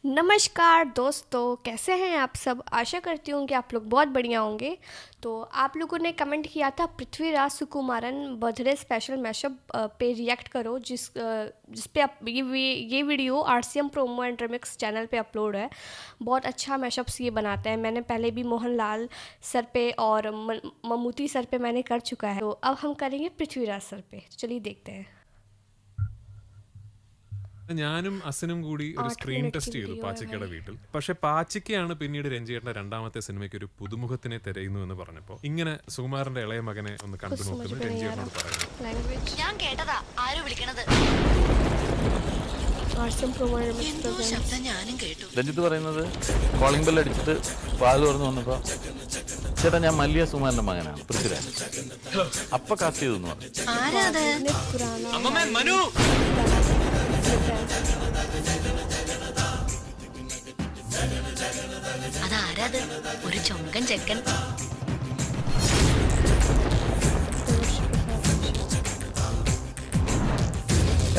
नमस्कार दोस्तों, कैसे हैं आप सब। आशा करती हूँ कि आप लोग बहुत बढ़िया होंगे। तो आप लोगों ने कमेंट किया था Prithviraj Sukumaran birthday special mashup पे रिएक्ट करो, जिस पे आप ये video RCM Promos and remix channel पे अपलोड है। बहुत अच्छा मैशअप्स ये बनाते हैं। मैंने पहले भी मोहनलाल सर पे और ममूटी सर पे मैंने कर चुका है, तो अब हम करेंगे पृथ्वीराज सर पे। तो चलिए देखते हैं। ഞാനും അസിനും കൂടി ഒരു 8 സ്ക്രീൻ मिनट की ടെസ്റ്റ് ചെയ്തു वीडियो है പാച്ചിക്കയുടെ भाई। വീട്ടിൽ. പക്ഷെ പാച്ചിക്കയാണ് പിന്നീട് രഞ്ജിയേട്ടന്റെ രണ്ടാമത്തെ സിനിമയ്ക്ക് ഒരു പുതുമുഖത്തിനെ തിരയുന്നു എന്ന് പറഞ്ഞപ്പോൾ ഇങ്ങനെ സുകുമാരന്റെ ഇളയ മകനെ ഒന്ന് कुछ കണ്ടു समझ നോക്കുന്നു में नहीं आ രഞ്ജിയേട്ടനോട് रहा പറയുന്നു. लैंग्वेज। ഞാൻ കേട്ടതാ ആരോ വിളിക്കണത്. आरसीएम प्रोमो एंड रिमिक्स എന്തോ प्रेजेंट्स। ശബ്ദം ഞാനും കേട്ടു. രഞ്ജിത്ത് പറയുന്നത് കോളിംഗ് ബെൽ അടിച്ചിട്ട് പാല് തുറന്ന് വന്നപ്പോൾ ചേട്ടാ ഞാൻ മല്ലിയ സുമാരന്റെ മകനാണ് പൃഥ്വിരാജ്, അപ്പ കാസ്റ്റ് ചെയ്തു എന്ന് പറഞ്ഞു. ആരാ അത്? इतने पुराना അതാരാത്? ഒരു ചൊങ്കൻ ചെക്കൻ.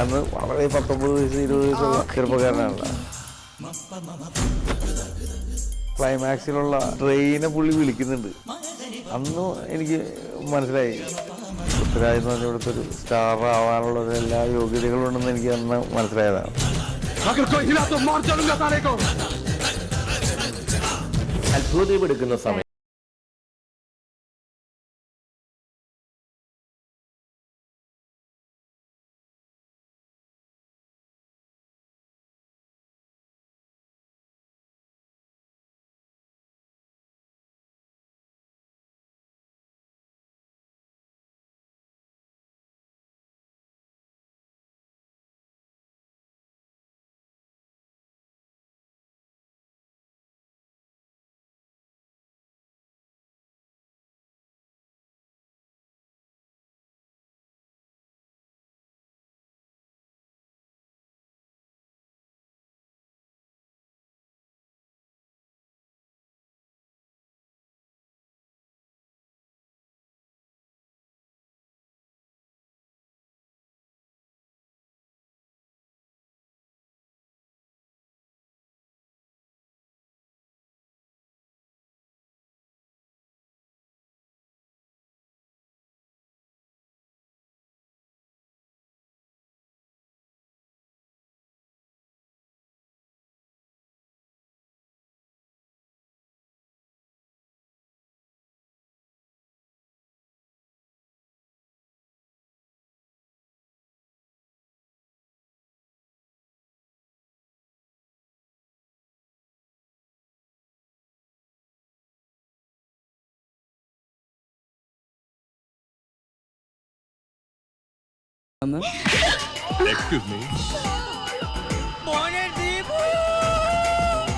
അന്ന് വളരെ 19 വയസ്സ് 20 വയസ്സുള്ള ചെറുപ്പക്കാരനാണല്ലോ. ക്ലൈമാക്സിലുള്ള ട്രെയിനെ പുള്ളി വിളിക്കുന്നുണ്ട്. അന്ന് എനിക്ക് മനസ്സിലായി പൃഥ്വിരാജ് എന്ന് പറഞ്ഞ ഇവിടുത്തെ ഒരു സ്റ്റാർ ആവാനുള്ള എല്ലാ യോഗ്യതകളും ഉണ്ടെന്ന് എനിക്ക് അന്ന് മനസ്സിലായതാണ്. അത്ഭുതപ്പെടുക്കുന്ന സമയം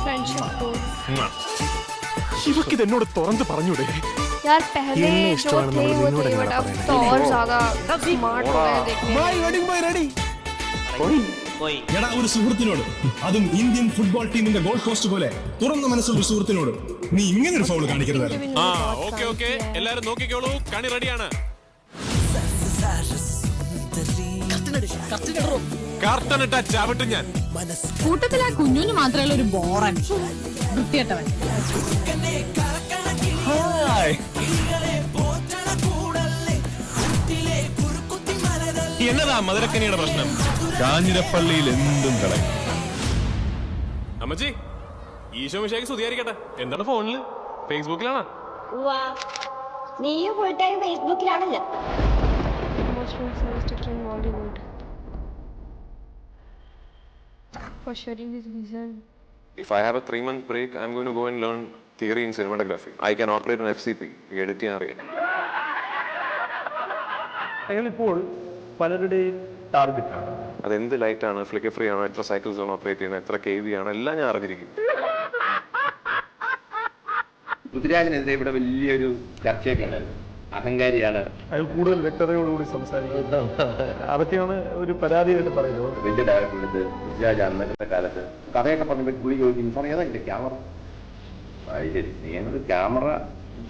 फ्रेंडशिप कोड। ഇവക്കിത് എന്നോട് തുറന്ന് പറഞ്ഞൂടെ? यार पहले इनमें जो इष्टवान थे वो मनोरंजन थे, होने बट वाला अब है। तो और ज्यादा स्मार्ट हो गए देखने में। എടാ ഒരു സുഹൃത്തിനോട്, അതും ഇന്ത്യൻ ഫുട്ബോൾ ടീമിന്റെ ഗോൾ പോസ്റ്റ് പോലെ തുറന്ന മനസ്സുള്ള ഒരു സുഹൃത്തിനോട് നീ ഇങ്ങനെ ഒരു ഫൗൾ കാണിക്കരുതായിരുന്നു. ആ ഓക്കെ ഓക്കെ, എല്ലാരും നോക്കിക്കോളൂ, കണി റെഡിയാണ്. കർട്ടനിട്ട ചവിട്ടും ഞാൻ. കൂട്ടത്തിൽ ആ കുഞ്ഞുന് മാത്രമല്ല ഒരു ബോറൻ വൃത്തികെട്ടവൻ. എന്നതാ മധുരക്കനിയുടെ പ്രശ്നം? കാഞ്ഞിരപ്പള്ളിയിൽ എന്തും കളയും. അമ്മച്ചി, ഈശോ മിശിഹായ്ക്ക് സ്തുതിയായിരിക്കട്ടെ. എന്താണ് ഫോണില്? ഫേസ്ബുക്കിലാണോ? നീയും ഫുൾ ടൈം ഫേസ്ബുക്കിലാണല്ലോ. Most realistic in Bollywood for sharing his vision. If I have a 3-month break, I'm going to go and learn theory in cinematography. I can operate an FCP, edit ചെയ്യാൻ അറിയാം. അയാളിപ്പോൾ പലരുടെയും ടാർഗറ്റാണ്. അതെന്ത് ലൈറ്റാണ്, flicker free ആണോ, എത്ര cycles ആണ് operate ചെയ്യുന്നത്, എത്ര KV ആണ്, എല്ലാം ഞാൻ അറിഞ്ഞിരിക്കും. പൃഥ്വിരാജിനെതിരെ ഇവിടെ വലിയൊരു ചർച്ചയൊക്കെ ഉണ്ടായിരുന്നു. അഹങ്കാരിയാണ്, അയാൾ കൂടുതൽ വ്യക്തതയോടുകൂടി സംസാരിക്കുന്നത്. അതൊക്കെയാണ് ഒരു പരാതിയായിട്ട് പറയുന്നത്. വലിയ ഡയറക്ടർ എടുത്ത് പൃഥ്വിരാജ് അന്നത്തെ കാലത്ത് കഥയൊക്കെ പറഞ്ഞപ്പോൾ പുള്ളി ചോദിക്കും, സാർ ഏതാ ഇല്ല ക്യാമറ? ശരി, നീ എന്നൊരു ക്യാമറ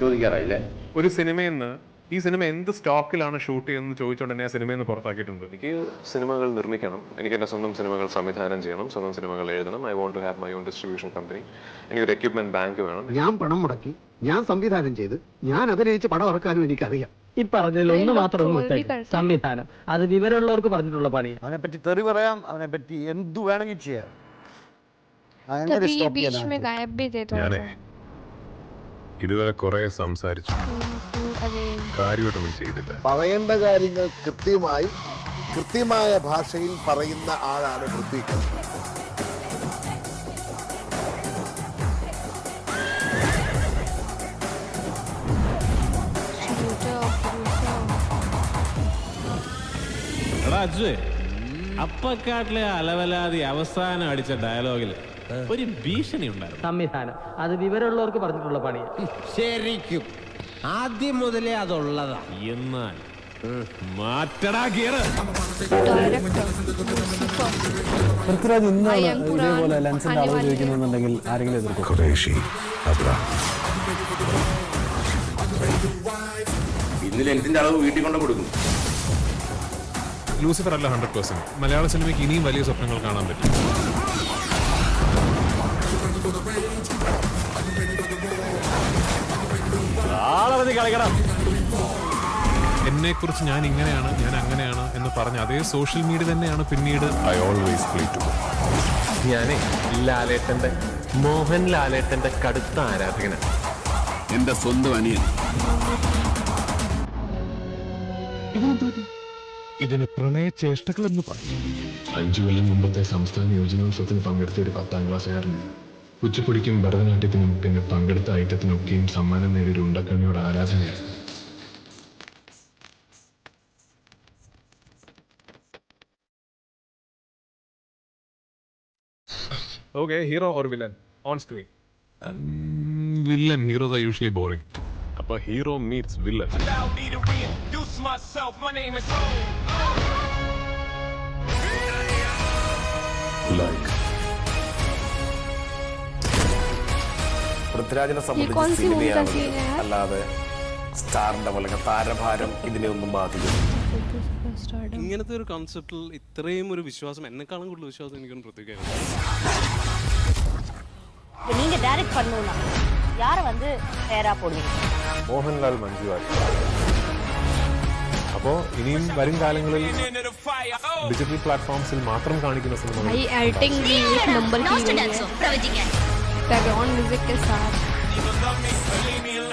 ചോദിക്കാറായില്ലേ? ഒരു സിനിമയിൽ നിന്ന് ഈ സിനിമ എന്ത് സ്റ്റോക്കിലാണ് ഷൂട്ട് ചെയ്യുന്നത് ചോദിച്ചുകൊണ്ട് തന്നെ ആ സിനിമയിൽ നിന്ന് പുറത്താക്കിയിട്ടുണ്ട്. എനിക്ക് സിനിമകൾ നിർമ്മിക്കണം, എനിക്ക് എൻ്റെ സ്വന്തം സിനിമകൾ സംവിധാനം ചെയ്യണം, സ്വന്തം സിനിമകൾ എഴുതണം. I want to have my own distribution company. എനിക്കൊരു എക്യുപ്മെന്റ് ബാങ്ക് വേണം. ഞാൻ പണം മുടക്കി, ഞാൻ സംവിധാനം ചെയ്ത്, ഞാൻ അഭിനയിച്ച് പണം ഇറക്കാനും എനിക്കറിയാം. ഈ പറഞ്ഞതിൽ ഒന്ന് മാത്രം സംവിധാനം, അത് വിവരമുള്ളവർക്ക് പറഞ്ഞിട്ടുള്ള പണി. അവനെ പറ്റി തെറി പറയാം, അവനെ പറ്റി എന്തു വേണമെങ്കിൽ ചെയ്യാം. ഞാനേ ഇതുവരെ കുറെ സംസാരിച്ചു, കാര്യമായിട്ടൊന്നും ചെയ്തില്ല. പറയേണ്ട കാര്യങ്ങൾ കൃത്യമായ ഭാഷയിൽ പറയുന്ന ആളാണ് പൃഥ്വി. അപ്പക്കാട്ടിലെ അലവലാതി അവസാനം അടിച്ച ഡയലോഗിൽ ഒരു ഭീഷണി ഉണ്ടായിരുന്നു. സംവിധാനം, അത് വിവരമുള്ളവർക്ക് പറഞ്ഞിട്ടുള്ള പണിയാണ്. ശരിക്കും ആദ്യം മുതലേ അതുള്ളതാ. എന്നാൽ മാറ്റടാ ഗിയർ. പൃഥ്വിരാജ് ഇന്നാണ് ഇതേപോലെ ലെൻസിന്റെ അളവ് ചോദിക്കുന്നുണ്ടെങ്കിൽ ആരെങ്കിലും എതിർക്കും? ഇന്ന് ലെൻസിന്റെ അളവ് വീട്ടിൽ കൊണ്ട് കൊടുക്കും. ലൂസിഫർ അല്ല 100%. മലയാള സിനിമയ്ക്ക് ഇനിയും വലിയ സ്വപ്നങ്ങൾ കാണാൻ പറ്റും. എന്നെ കുറിച്ച് ഞാൻ ഇങ്ങനെയാണ്, ഞാൻ അങ്ങനെയാണ് എന്ന് പറഞ്ഞ അതേ സോഷ്യൽ മീഡിയ തന്നെയാണ് പിന്നീട് ഐ ഓൾവേസ് പ്ലേ ടു. ഞാനേ ലാലേട്ടന്റെ, മോഹൻ ലാലേട്ടന്റെ കടുത്ത ആരാധകനാണ്. എന്റെ സ്വന്തം അനിയൻ. ഇതിന് പ്രണയചേഷ്ടകൾ എന്ന് പറയും. 5 കൊല്ലം മുമ്പത്തെ സംസ്ഥാന യോജനോത്സവത്തിന് പങ്കെടുത്ത ഒരു 10ാം ക്ലാസ്സുകാരന് കുച്ചിപ്പുടിക്കും ഭരതനാട്യത്തിനും പിന്നെ പങ്കെടുത്ത ഐറ്റത്തിനൊക്കെയും സമ്മാനം നേടിയൊരു ഉണ്ടക്കണ്ണിയോട് ആരാധനയാണ്. Okay, hero or villain on screen? Villain. Heroes are usually boring. Appa hero meets villain. Allow me to reintroduce myself. My name is Like. പൃഥ്വിരാജിനെ സംബന്ധിച്ച് സിനിമയാണ്, അല്ലാതെ സ്റ്റാറിന്റെ പോലെ താരഭാരം ഇതിനെ ഒന്നും ബാധിക്കും. ഇങ്ങനത്തെ ഒരു കോൺസെപ്റ്റിൽ ഇത്രയും ഒരു വിശ്വാസം, എന്നെക്കാളും കൂടുതൽ വിശ്വാസം എനിക്കൊന്നും പൃഥ്വിക്കായിരുന്നു. நீங்க டைரக்ட் பண்ணனும்னா யாரை வந்து பேரா போடுவீங்க? മോഹൻലാൽ, മഞ്ജു വാര്യർ. അപ്പോൾ ഇനിയും വരും കാലങ്ങളിൽ ഡിജിറ്റൽ പ്ലാറ്റ്ഫോംസിൽ മാത്രം കാണിക്കുന്ന സിനിമകൾ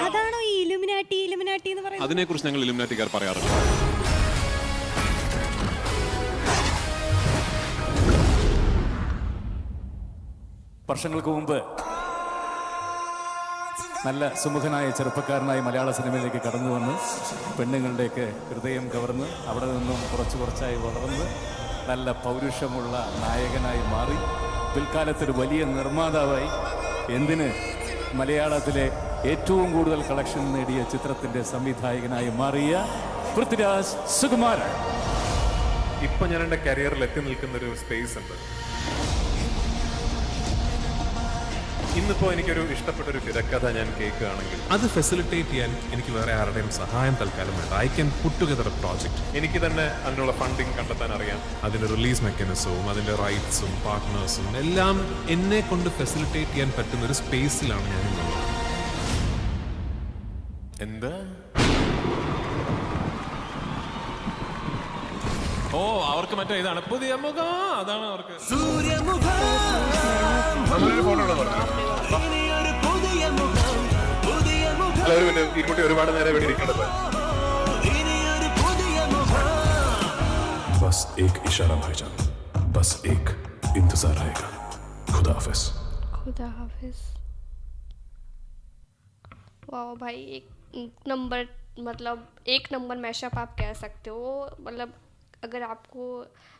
അതാണോ ഈ ഇലുമിനാട്ടി എന്ന് പറയുന്നത്? അതിനെക്കുറിച്ച് ഞങ്ങൾ ഇലുമിനാറ്റിക്കാർ പറയാറുണ്ട്. വർഷങ്ങൾക്ക് മുമ്പ് നല്ല സുമുഖനായ ചെറുപ്പക്കാരനായി മലയാള സിനിമയിലേക്ക് കടന്നു വന്ന് പെണ്ണുങ്ങളുടെയൊക്കെ ഹൃദയം കവർന്ന് അവിടെ നിന്നും കുറച്ചായി വളർന്ന് നല്ല പൗരുഷമുള്ള നായകനായി മാറി പിൽക്കാലത്തൊരു വലിയ നിർമ്മാതാവായി, എന്തിന് മലയാളത്തിലെ ഏറ്റവും കൂടുതൽ കളക്ഷൻ നേടിയ ചിത്രത്തിൻ്റെ സംവിധായകനായി മാറിയ പൃഥ്വിരാജ് സുകുമാരൻ. ഇപ്പം ഞാൻ എൻ്റെ കരിയറിൽ എത്തി നിൽക്കുന്നൊരു സ്പേസ് ഉണ്ട്. ഇന്നിപ്പോൾ എനിക്കൊരു ഇഷ്ടപ്പെട്ടൊരു തിരക്കഥ ഞാൻ കേൾക്കുകയാണെങ്കിൽ അത് ഫെസിലിറ്റേറ്റ് ചെയ്യാൻ എനിക്ക് വേറെ ആരുടെയും സഹായം തൽക്കാലം വേണ്ട. I can put together A project. എനിക്ക് തന്നെ അതിനുള്ള ഫണ്ടിങ് കണ്ടെത്താൻ അറിയാം. അതിൻ്റെ റിലീസ് മെക്കാനിസവും അതിൻ്റെ റൈറ്റ്സും പാർട്ട്നേഴ്സും എല്ലാം എന്നെ കൊണ്ട് ഫെസിലിറ്റേറ്റ് ചെയ്യാൻ പറ്റുന്ന ഒരു സ്പേസിലാണ് ഞാൻ ഇന്നുള്ളത്. എന്താ അവർക്ക് മറ്റേ ഇതാണ് പുതിയ മുഖം, അതാണ് അവർക്ക് ഒരുപാട് നേരം ഇവിടെ ഇരിക്കേണ്ടത്. बस एक इशारा भाईजान, बस एक इंतजार रहेगा. खुदा हाफिज. खुदा हाफिज. वाह भाई, एक नंबर, मतलब एक नंबर मैशअप आप कह सकते हो. मतलब अगर आपको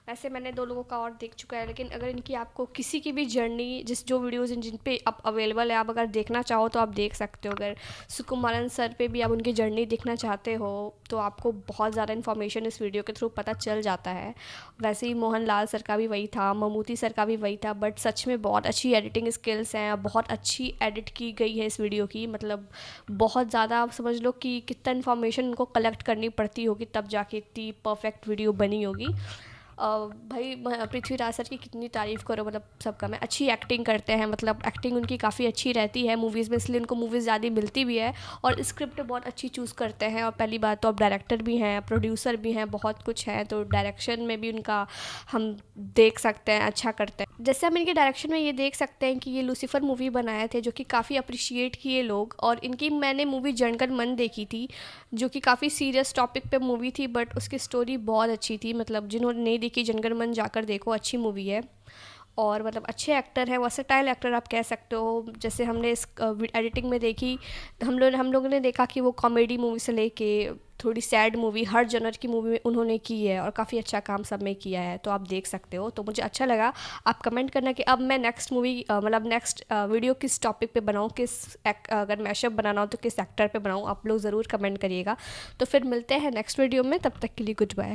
वैसे मैंने 2 लोगों का और देख चुका है, लेकिन अगर इनकी आपको किसी की भी जर्नी जो वीडियोज़ जिन पे अब अवेलेबल है, आप अगर देखना चाहो तो आप देख सकते हो। अगर सुकुमारन सर पे भी आप उनकी जर्नी देखना चाहते हो तो आपको बहुत ज़्यादा इन्फॉर्मेशन इस वीडियो के थ्रू पता चल जाता है। वैसे ही मोहनलाल सर का भी वही था, ममूटी सर का भी वही था, बट सच में बहुत अच्छी एडिटिंग स्किल्स हैं, बहुत अच्छी एडिट की गई है इस वीडियो की। मतलब बहुत ज़्यादा आप समझ लो कि कितना इन्फॉर्मेशन उनको कलेक्ट करनी पड़ती होगी तब जाके इतनी परफेक्ट वीडियो बनी होगी। भाई पृथ्वीराज सर की कितनी तारीफ़ करो, मतलब सबका मैं अच्छी एक्टिंग करते हैं, मतलब एक्टिंग उनकी काफ़ी अच्छी रहती है मूवीज़ में, इसलिए उनको मूवीज़ ज़्यादा मिलती भी है और स्क्रिप्ट बहुत अच्छी चूज़ करते हैं। और पहली बात तो अब डायरेक्टर भी हैं, प्रोड्यूसर भी हैं, बहुत कुछ है, तो डायरेक्शन में भी उनका हम देख सकते हैं अच्छा करते हैं। जैसे हम इनके डायरेक्शन में ये देख सकते हैं कि ये लूसीफर मूवी बनाए थे जो कि काफ़ी अप्रिशिएट किए लोग, और इनकी मैंने मूवी जनगण मन देखी थी जो कि काफ़ी सीरियस टॉपिक पे मूवी थी, बट उसकी स्टोरी बहुत अच्छी थी। मतलब जिन्होंने नहीं देखी जनगण मन जाकर देखो, अच्छी मूवी है। और मतलब अच्छे एक्टर हैं, वर्सेटाइल एक्टर आप कह सकते हो। जैसे हमने इस एडिटिंग में देखी, हम लोगों ने देखा कि वो कॉमेडी मूवी से लेके थोड़ी सैड मूवी, हर जनर की मूवी में उन्होंने की है और काफ़ी अच्छा काम सब में किया है, तो आप देख सकते हो। तो मुझे अच्छा लगा। आप कमेंट करना कि अब मैं नेक्स्ट मूवी मतलब नेक्स्ट वीडियो किस टॉपिक पे बनाऊँ, अगर मैशअप बनाना हो तो किस एक्टर पे बनाऊँ, आप लोग ज़रूर कमेंट करिएगा। तो फिर मिलते हैं नेक्स्ट वीडियो में, तब तक के लिए गुड बाय।